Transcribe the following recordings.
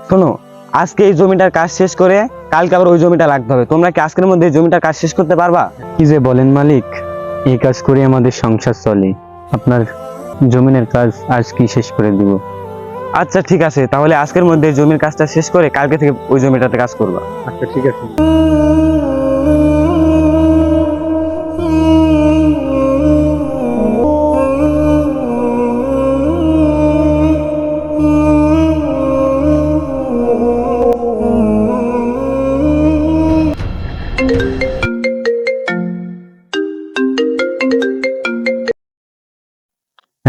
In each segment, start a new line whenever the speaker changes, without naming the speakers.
শোনো, আজকে এই জমিটার কাজ শেষ করে কালকে আবার ওই জমিটা লাগতে হবে। তোমরা কি আজকের মধ্যে এই জমিটার কাজ শেষ করতে পারবা?
কি যে বলেন মালিক, এই কাজ করে আমাদের সংসার চলে। আপনার জমিনের কাজ আজ কি শেষ করে দিব।
আচ্ছা ঠিক আছে, তাহলে আজকের মধ্যে এই জমির কাজটা শেষ করে কালকে থেকে ওই জমিটাতে কাজ করবা।
আচ্ছা ঠিক আছে।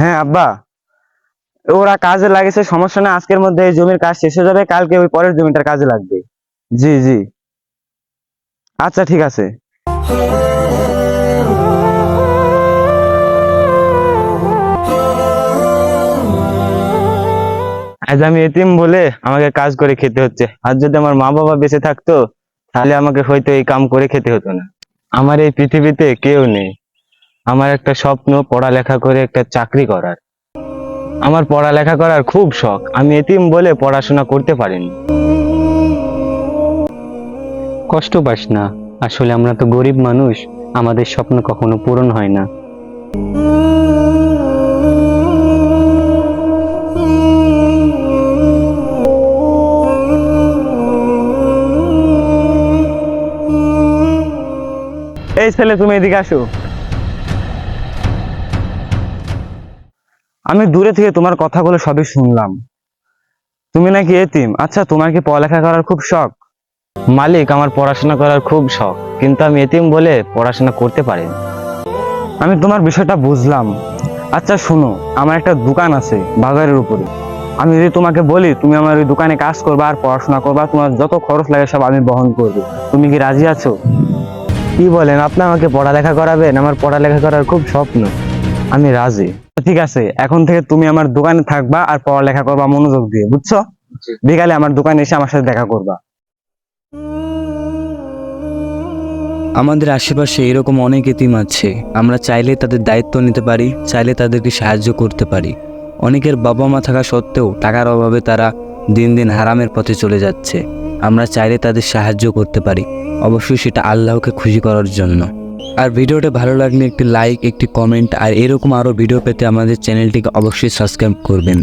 হ্যাঁ আব্বা, ওরা কাজে লাগেছে, সমস্যা না। আজকের মধ্যে এই জমির কাজ শেষ হয়ে যাবে, কালকে ওই পরের জমিটার কাজে লাগবে। জি জি, আচ্ছা ঠিক আছে। আজ আমি এতিম বলে আমাকে কাজ করে খেতে হচ্ছে। আর যদি আমার মা বাবা বেঁচে থাকতো তাহলে আমাকে হয়তো এই কাম করে খেতে হতো না। আমার এই পৃথিবীতে কেউ নেই। আমার একটা স্বপ্ন পড়ালেখা করে একটা চাকরি করার। আমার পড়ালেখা করার খুব শখ, আমি এতিম বলে পড়াশোনা করতে পারিনি।
কষ্ট পাস না, আসলে আমরা তো গরিব মানুষ, আমাদের স্বপ্ন কখনো পূরণ হয় না।
এই ছেলে, তুমি এদিকে আসো। আমি দূরে থেকে তোমার কথাগুলো সবই শুনলাম। তুমি নাকি এতিম। আচ্ছা, তোমার কি পড়ালেখা করার খুব শখ? মালিক, আমার পড়াশোনা করার খুব শখ, কিন্তু আমি এতিম বলে পড়াশোনা করতে পারিনি। আমি তোমার বিষয়টা বুঝলাম। আচ্ছা শোনো, আমার একটা দোকান আছে বাজারের উপরে। আমি যদি তোমাকে বলি তুমি আমার ওই দোকানে কাজ করবা আর পড়াশোনা করবা, তোমার যত খরচ লাগে সব আমি বহন করবো। তুমি কি রাজি আছো? কি বলেন, আপনি আমাকে পড়ালেখা করাবেন? আমার পড়ালেখা করার খুব স্বপ্ন। আমি রাজি। ঠিক আছে, এখন থেকে তুমি আমার দোকানে থাকবা আর পড়ালেখা করবা মনোযোগ দিয়ে, বুঝছো? বিকালে আমার দোকানে এসে আমার সাথে দেখা করবা।
আমাদের আশেপাশে এরকম অনেক এতিম আছে, আমরা চাইলে তাদের দায়িত্ব নিতে পারি, চাইলে তাদেরকে সাহায্য করতে পারি। অনেকের বাবা মা থাকা সত্ত্বেও টাকার অভাবে তারা দিন দিন হারামের পথে চলে যাচ্ছে। আমরা চাইলে তাদের সাহায্য করতে পারি, অবশ্যই সেটা আল্লাহকে খুশি করার জন্য। আর ভিডিওটা ভালো লাগলে একটি লাইক, একটি কমেন্ট, আর এরকম আরও ভিডিও পেতে আমাদের চ্যানেলটিকে অবশ্যই সাবস্ক্রাইব করবেন।